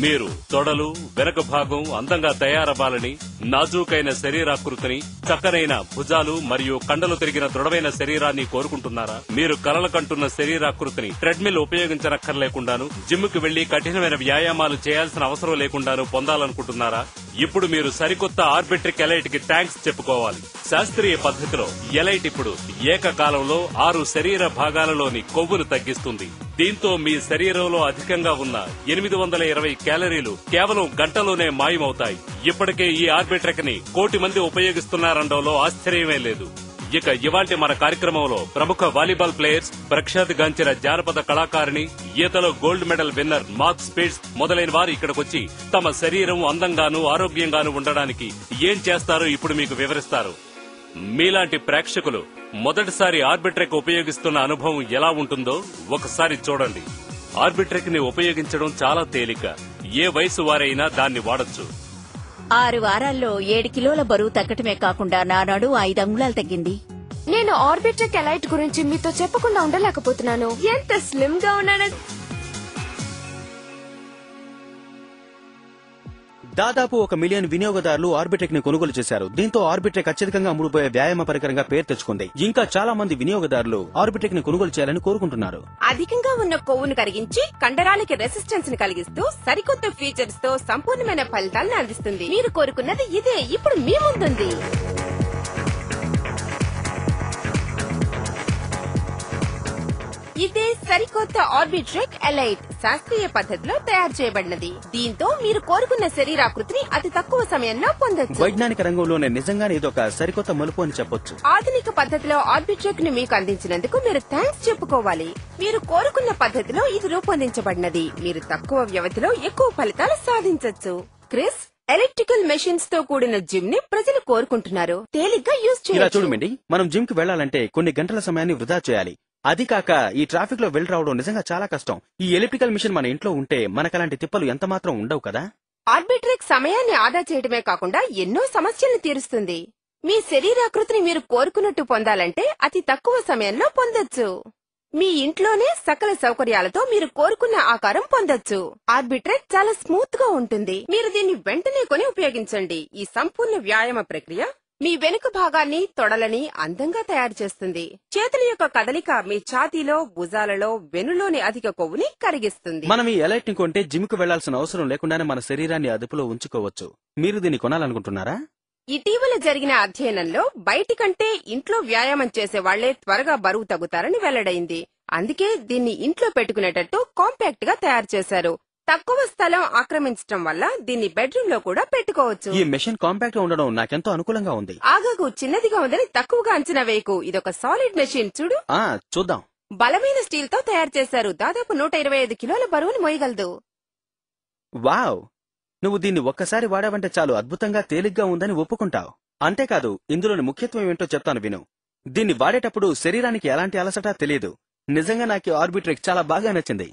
మీరు తొడలు వెనక భాగం అందంగా తయారవ్వాలని, నాజూకైన శరీరాకృతిని, చక్కనైన భుజాలు మరియు కండలు తిరిగిన దృఢమైన శరీరాన్ని కోరుకుంటున్నారా? మీరు కలలు కంటున్న శరీరాకృతిని ట్రెడ్మిల్ ఉపయోగించనక్కర్లేకుండాను, జిమ్కి వెళ్లి కఠినమైన వ్యాయామాలు చేయాల్సిన అవసరం లేకుండాను పొందాలనుకుంటున్నారా? ఇప్పుడు మీరు సరికొత్త ఆర్బిట్రిక్ ఎలైట్ కి థ్యాంక్స్ చెప్పుకోవాలి. శాస్త్రీయ పద్ధతిలో ఎలైట్ ఇప్పుడు ఏకకాలంలో 6 శరీర భాగాలలోని కొవ్వును తగ్గిస్తుంది. దీంతో మీ శరీరంలో అధికంగా ఉన్న 820 క్యాలరీలు కేవలం గంటలోనే మాయమవుతాయి. ఇప్పటికే ఈ ఆర్బిట్రిక్ ని 1 కోటి మంది ఉపయోగిస్తున్నారనడంలో ఆశ్చర్యమే లేదు. ఇక ఇవాల్టి మన కార్యక్రమంలో ప్రముఖ వాలీబాల్ ప్లేయర్స్, ప్రఖ్యాతిగాంచిన జానపద కళాకారిణి, ఈతలో gold medal winner Mark Spitz మొదలైన వారు ఇక్కడికొచ్చి తమ శరీరం అందంగాను ఆరోగ్యంగాను ఉండడానికి ఏం చేస్తారో ఇప్పుడు మీకు వివరిస్తారు. మీలాంటి ప్రేక్షకులు మొదటిసారి ఆర్బిట్రిక్ ఉపయోగిస్తున్న అనుభవం ఎలా ఉంటుందో ఒకసారి చూడండి. ఆర్బిట్రిక్ ని ఉపయోగించడం చాలా తేలిక. ఏ వయసు వారైనా దాన్ని వాడొచ్చు. 6 వారాల్లో 7 కిలోల బరువు తగ్గటమే కాకుండా నా నడుము 5 అంగుళాలు తగ్గింది. నేను ఆర్బిట్రిక్ ఎలైట్ గురించి మీతో చెప్పకుండా ఉండలేకపోతున్నాను. ఎంత స్లిమ్ గా ఉన్నాను. దాదాపు 1 మిలియన్ వినియోగదారులు ఆర్బిట్రిక్ ని కొనుగోలు చేశారు. దీంతో ఆర్బిట్రిక్ అత్యధికంగా అమ్ముడుపోయే వ్యాయామ పరికరంగా పేరు తెచ్చుకుంది. ఇంకా చాలా మంది వినియోగదారులు ఆర్బిట్రిక్ ని కొనుగోలు చేయాలని కోరుకుంటున్నారు. అధికంగా ఉన్న కొవ్వును కరిగించి కండరాలకి రెసిస్టెన్స్ ని కలిగిస్తూ సరికొత్త ఫీచర్స్ తో సంపూర్ణమైన ఫలితాలను అందిస్తుంది. మీరు కోరుకున్నది ఇదే ఇప్పుడు మీ ముందుంది. ఇదే సరికొత్త ఆర్బిట్రిక్ ఎలైట్ శాస్త్రీయ పద్ధతిలో తయారు చేయబడినది. దీంతో మీరు కోరుకున్న శరీరాకృతిని అతి తక్కువ సమయంలో పొందొచ్చు. వైజ్ఞానిక రంగంలోనే నిజంగానే ఇదొక సరికొత్త మలుపు అని చెప్పొచ్చు. ఆధునిక పద్ధతిలో ఆర్బిట్రిక్ ని మీకు అందించినందుకు మీరు థ్యాంక్స్ చెప్పుకోవాలి. మీరు కోరుకున్న పద్ధతిలో ఇది రూపొందించబడినది. మీరు తక్కువ వ్యవధిలో ఎక్కువ ఫలితాలు సాధించొచ్చు. క్రిస్, ఎలక్ట్రికల్ మెషిన్స్ తో కూడిన జిమ్ ని ప్రజలు కోరుకుంటున్నారు. తేలిగ్గా యూజ్ ఇలా చేయొచ్చు. చూడమండి, మనం జిమ్ కి వెళ్లాలంటే కొన్ని గంటల సమయాన్ని వృధా చేయాలి. అది కాక ఈ ట్రాఫిక్ లో వెళ్లి రావడం నిజంగా చాలా కష్టం. ఈ ఎలక్ట్రికల్ మిషన్ మన ఇంట్లో ఉంటే మనకలాంటి తిప్పలు ఎంత మాత్రం ఉండవు కదా. ఆర్బిట్రిక్ సమయాన్ని ఆదా చేయడమే కాకుండా ఎన్నో సమస్యలను తీరుస్తుంది. మీ శరీరాకృతిని మీరు కోరుకున్నట్టు పొందాలంటే అతి తక్కువ సమయంలో పొందొచ్చు. మీ ఇంట్లోనే సకల సౌకర్యాలతో మీరు కోరుకున్న ఆకారం పొందొచ్చు. ఆర్బిట్రిక్ చాలా స్మూత్ గా ఉంటుంది. మీరు దీన్ని వెంటనే కొని ఉపయోగించండి. ఈ సంపూర్ణ వ్యాయామ ప్రక్రియ మీ వెనుక భాగాన్ని, తొడలని అందంగా తయారు చేస్తుంది. చేతుల యొక్క కదలిక మీ ఛాతీలో, భుజాలలో, వెనులోని అధిక కొవ్వుని కరిగిస్తుంది. మనం ఈ ఎలైట్ ని కొంటే జిమ్ కు వెళ్లాల్సిన అవసరం లేకుండానే మన శరీరాన్ని అదుపులో ఉంచుకోవచ్చు. మీరు దీన్ని కొనాలనుకుంటున్నారా? ఇటీవల జరిగిన అధ్యయనంలో బయటి కంటే ఇంట్లో వ్యాయామం చేసే వాళ్లే త్వరగా బరువు తగ్గుతారని వెల్లడైంది. అందుకే దీన్ని ఇంట్లో పెట్టుకునేటట్టు కాంపాక్ట్ గా తయారు చేశారు. తక్కువ స్థలం ఆక్రమించడం వల్ల దీన్ని బెడ్రూమ్ లో కూడా పెట్టుకోవచ్చు. ఈ మెషిన్ కాంపాక్ట్ గా ఉండడం నాకెంతో అనుకూలంగా ఉంది. ఆగాగు, చిన్నదిగా ఉందని తక్కువగా అంచనా వేయకు. ఇదొక సాలిడ్ మెషిన్. చూడు, చూద్దాం. బలమైన స్టీల్ తో తయారు చేశారు. దాదాపు 125 కిలోల బరువును మోయగలదు. వావ్, నువ్వు దీన్ని ఒక్కసారి వాడావంటే చాలు అద్భుతంగా తేలిగ్గా ఉందని ఒప్పుకుంటావు. అంతేకాదు, ఇందులోని ముఖ్యత్వం ఏంటో చెప్తాను విను. దీన్ని వాడేటప్పుడు శరీరానికి ఎలాంటి అలసట తెలియదు. నిజంగా నాకు ఆర్బిట్రిక్ చాలా బాగా నచ్చింది.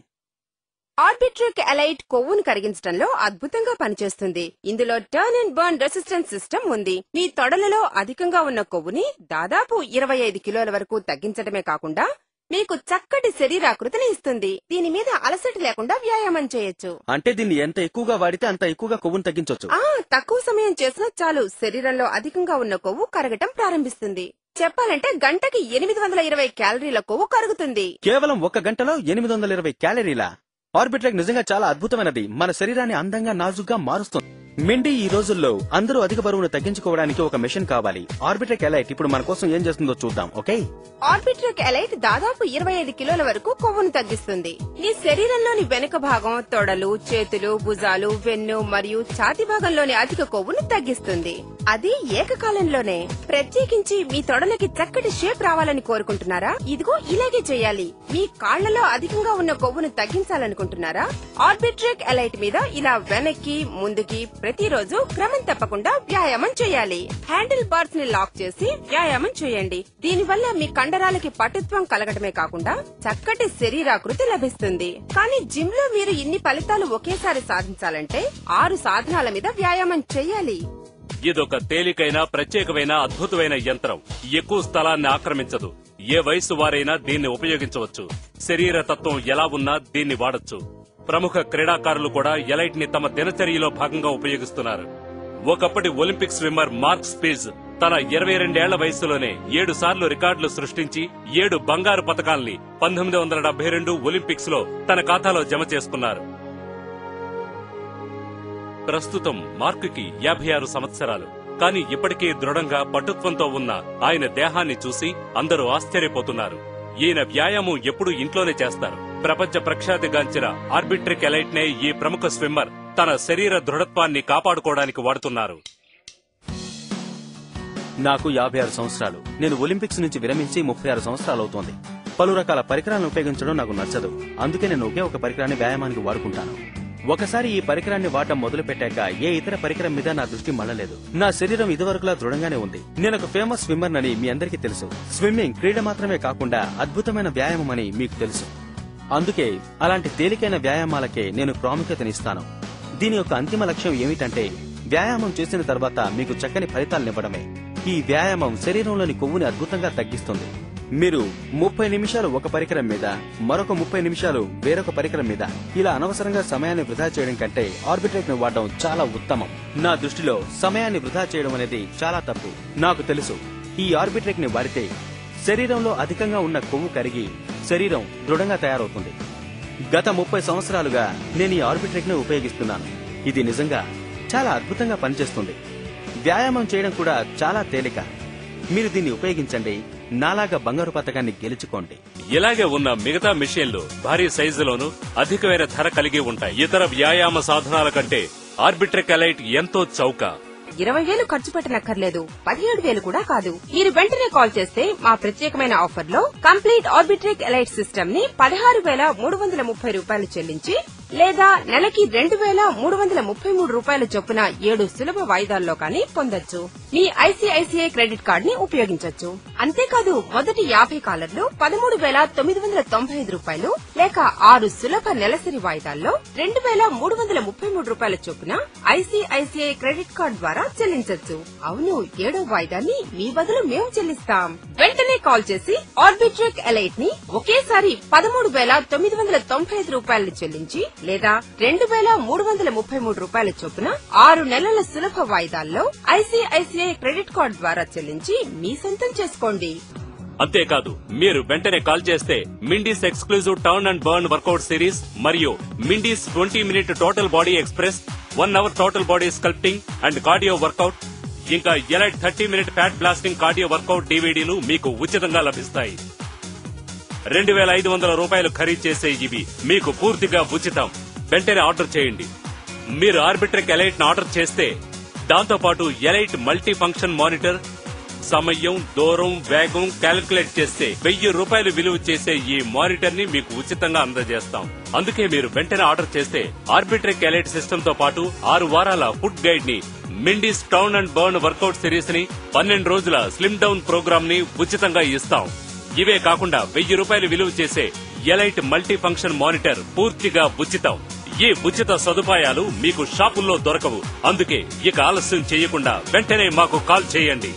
ఆర్బిట్రిక్ ఎలైట్ కొవ్వును కరిగించడంలో అద్భుతంగా పనిచేస్తుంది. ఇందులో turn and burn resistance system ఉంది. మీ తొడలలో అధికంగా ఉన్న కొవ్వుని దాదాపు 25 కిలోల వరకు తగ్గించడమే కాకుండా మీకు చక్కటి శరీరాకృతిని ఇస్తుంది. దీని మీద అలసట లేకుండా వ్యాయామం చేయొచ్చు. అంటే దీన్ని ఎంత ఎక్కువగా వాడితే అంత ఎక్కువగా కొవ్వును తగ్గించొచ్చు. తక్కువ సమయం చేసినా చాలు శరీరంలో అధికంగా ఉన్న కొవ్వు కరగటం ప్రారంభిస్తుంది. చెప్పాలంటే గంటకి 820 క్యాలరీల కొవ్వు కరుగుతుంది. కేవలం 1 గంటలో 820 క్యాలరీలా? ఆర్బిట్రిక్ నిజంగా చాలా అద్భుతమైనది. మన శరీరాన్ని అందంగా, నాజుగ్గా మారుస్తుంది. మిండి, ఈ రోజుల్లో అందరూ అధిక బరువును తగ్గించుకోవడానికి ఒక మెషిన్ కావాలి. ఆర్బిట్రిక్ ఎలైట్ ఇప్పుడు మన కోసం ఏం చేస్తుందో చూద్దాం. ఓకే, ఆర్బిట్రిక్ ఎలైట్ దాదాపు 25 కిలోల వరకు కొవ్వును తగ్గిస్తుంది. మీ శరీరంలోని వెనుక భాగం, తొడలు, చేతులు, భుజాలు, వెన్ను మరియు ఛాతీ భాగంలోని అధిక కొవ్వును తగ్గిస్తుంది. అది ఏకకాలంలోనే. ప్రత్యేకించి మీ తొడలకి చక్కటి షేప్ రావాలని కోరుకుంటున్నారా? ఇదిగో ఇలాగే చేయాలి. మీ కాళ్లలో అధికంగా ఉన్న కొవ్వును తగ్గించాలనుకుంటున్నారా? ఆర్బిట్రిక్ ఎలైట్ మీద ఇలా వెనక్కి, ముందుకి ప్రతిరోజు క్రమం తప్పకుండా వ్యాయామం చేయాలి. హ్యాండిల్ బార్స్ ని లాక్ చేసి వ్యాయామం చేయండి. దీనివల్ల మీ కండరాలకి పటుత్వం కలగటమే కాకుండా చక్కటి శరీరాకృతి లభిస్తుంది. కానీ జిమ్ లో మీరు ఇన్ని ఫలితాలు ఒకేసారి సాధించాలంటే 6 సాధనాల మీద వ్యాయామం చేయాలి. ఇదొక తేలికైన, ప్రత్యేకమైన, అద్భుతమైన యంత్రం. ఎక్కువ స్థలాన్ని ఆక్రమించదు. ఏ వయసు వారైనా దీన్ని ఉపయోగించవచ్చు. శరీర తత్వం ఎలా ఉన్నా దీన్ని వాడొచ్చు. ప్రముఖ క్రీడాకారులు కూడా ఎలైట్ ని తమ దినచర్యలో భాగంగా ఉపయోగిస్తున్నారు. ఒకప్పటి ఒలింపిక్ స్విమ్మర్ మార్క్ స్పీజ్ తన 22 ఏళ్ల వయసులోనే 7 సార్లు రికార్డులు సృష్టించి 7 బంగారు పతకాల్ని 1972 ఒలింపిక్స్ లో తన ఖాతాలో జమ చేసుకున్నారు. ప్రస్తుతం మార్క్కి 56 సంవత్సరాలు. కానీ ఇప్పటికే దృఢంగా పటుత్వంతో ఉన్న ఆయన దేహాన్ని చూసి అందరూ ఆశ్చర్యపోతున్నారు. ఈయన వ్యాయామం ఎప్పుడూ ఇంట్లోనే చేస్తారు. ప్రపంచ ప్రఖ్యాతిగాంచిన ఆర్బిట్రిక్ ఎలైట్ నే ఈ ప్రముఖ స్విమ్మర్ తన శరీర దృఢత్వాన్ని కాపాడుకోవడానికి వాడుతున్నారు. నాకు 56 సంవత్సరాలు. నేను ఒలింపిక్స్ నుంచి విరమించి 36 సంవత్సరాలవుతోంది. పలు రకాల పరికరాలను ఉపయోగించడం నాకు నచ్చదు. అందుకే నేను ఒకే ఒక పరికరాన్ని వ్యాయామానికి వాడుకుంటాను. ఒకసారి ఈ పరికరాన్ని వాడటం మొదలు పెట్టాక ఏ ఇతర పరికరం మీద నా దృష్టి మళ్లలేదు. నా శరీరం ఇదివరకులా దృఢంగానే ఉంది. నేనొక ఫేమస్ స్విమ్మర్ అని మీ అందరికీ తెలుసు. స్విమ్మింగ్ క్రీడ మాత్రమే కాకుండా అద్భుతమైన వ్యాయామం అని మీకు తెలుసు. అందుకే అలాంటి తేలికైన వ్యాయామాలకే నేను ప్రాముఖ్యతనిస్తాను. దీని యొక్క అంతిమ లక్ష్యం ఏమిటంటే వ్యాయామం చేసిన తర్వాత మీకు చక్కని ఫలితాలనివ్వడమే. ఈ వ్యాయామం శరీరంలోని కొవ్వుని అద్భుతంగా తగ్గిస్తుంది. మీరు 30 నిమిషాలు ఒక పరికరం మీద, మరొక 30 నిమిషాలు వేరొక పరికరం మీద ఇలా అనవసరంగా సమయాన్ని వృధా చేయడం కంటే ఆర్బిట్రేక్ ను వాడడం చాలా ఉత్తమం. నా దృష్టిలో సమయాన్ని వృధా చేయడం అనేది చాలా తప్పు. నాకు తెలుసు ఈ ఆర్బిట్రేక్ ని వాడితే శరీరంలో అధికంగా ఉన్న కొవ్వు కరిగి శరీరం దృఢంగా తయారవుతుంది. గత 30 సంవత్సరాలుగా నేను ఈ ఆర్బిట్రేక్ ను ఉపయోగిస్తున్నాను. ఇది నిజంగా చాలా అద్భుతంగా పనిచేస్తుంది. వ్యాయామం చేయడం కూడా చాలా తేలిక. మీరు దీన్ని ఉపయోగించండి. నాలాగా బంగారు పతకాన్ని గెలుచుకోండి. ఇలాగే ఉన్న మిగతా మిషన్లు భారీ సైజులోనూ అధికమైన ధర కలిగి ఉంటాయి. ఇతర వ్యాయామ సాధనాల కంటే ఆర్బిట్రిక్ ఎలైట్ ఎంతో చౌక. 20,000 ఖర్చు పెట్టనక్కర్లేదు. 17,000 కూడా కాదు. మీరు వెంటనే కాల్ చేస్తే మా ప్రత్యేకమైన ఆఫర్ లో కంప్లీట్ ఆర్బిట్రిక్ ఎలైట్ సిస్టమ్ ని 16,330 రూపాయలు చెల్లించి లేదా నెలకి 2,333 రూపాయల చొప్పున 7 సులభ వాయిదాల్లో కానీ పొందొచ్చు. మీ ఐసీఐసీఐ క్రెడిట్ కార్డ్ ని ఉపయోగించొచ్చు. అంతేకాదు మొదటి 50 కాలర్లు 13,995 రూపాయలు లేక 6 సులభ నెలసరి వాయిదాల్లో 2,333 రూపాయల చొప్పున ఐసీఐసీఐ క్రెడిట్ కార్డ్ ద్వారా చెల్లించొచ్చు. అవును, 7వ వాయిదాన్ని మీ బదులు మేము చెల్లిస్తాం. వెంటనే కాల్ చేసి ఆర్బిట్రిక్ ఎలైట్ ని ఒకేసారి 13,995 రూపాయలు చెల్లించి లేదా 2,333 రూపాయల చొప్పున 6 నెలల సులభ వాయిదాల్లో ఐసీఐసీఐ క్రెడిట్ కార్డ్ ద్వారా చెల్లించి మీ సొంతం చేసుకోండి. అంతేకాదు మీరు వెంటనే కాల్ చేస్తే Mindy's exclusive turn and burn workout series మరియు Mindy's 20-minute total body express, 1 hour total body sculpting and cardio workout, ఇంకా elite 30-minute fat blasting cardio workout డివిడీలు మీకు ఉచితంగా లభిస్తాయి. 2,500 రూపాయలు ఖరీదు చేసే ఇవి మీకు పూర్తిగా ఉచితం. వెంటనే ఆర్డర్ చేయండి. మీరు ఆర్బిట్రిక్ ఎలైట్ ను ఆర్డర్ చేస్తే దాంతో పాటు ఎలైట్ మల్టీ ఫంక్షన్ మానిటర్, సమయం, దూరం, వేగం క్యాలిక్యులేట్ చేస్తే 1,000 రూపాయలు విలువ చేసే ఈ మానిటర్ ని మీకు ఉచితంగా అందజేస్తాం. అందుకే మీరు వెంటనే ఆర్డర్ చేస్తే ఆర్బిట్రిక్ ఎలైట్ సిస్టమ్ తో పాటు 6 వారాల ఫుడ్ గైడ్ ని, Mindy's turn and burn workout series ని, 12 రోజుల స్లిమ్ డౌన్ ప్రోగ్రామ్ ని ఉచితంగా ఇస్తాం. ఇవే కాకుండా 1,000 రూపాయలు విలువ చేసే ఎలైట్ మల్టీ ఫంక్షన్ మానిటర్ పూర్తిగా ఉచితం. ఈ ఉచిత సదుపాయాలు మీకు షాపుల్లో దొరకవు. అందుకే ఇక ఆలస్యం చేయకుండా వెంటనే మాకు కాల్ చేయండి.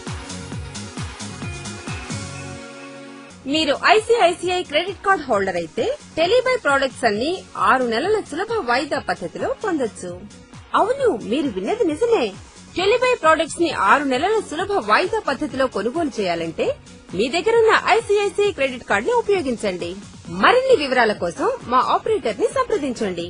మీరు ఐసీఐసీఐ క్రెడిట్ కార్డ్ హోల్డర్ అయితే టెలిబై ప్రొడక్ట్స్ అన్ని 6 నెలల సులభ వాయిదా పద్ధతిలో పొందొచ్చు. అవును, మీరు విన్నది నిజమే. టెలిబై ప్రొడక్ట్స్ ని 6 నెలల సులభ వాయిదా పద్ధతిలో కొనుగోలు చేయాలంటే మీ దగ్గరున్న ఐసీఐసీఐ క్రెడిట్ కార్డ్ ని ఉపయోగించండి. మరిన్ని వివరాల కోసం మా ఆపరేటర్ ని సంప్రదించండి.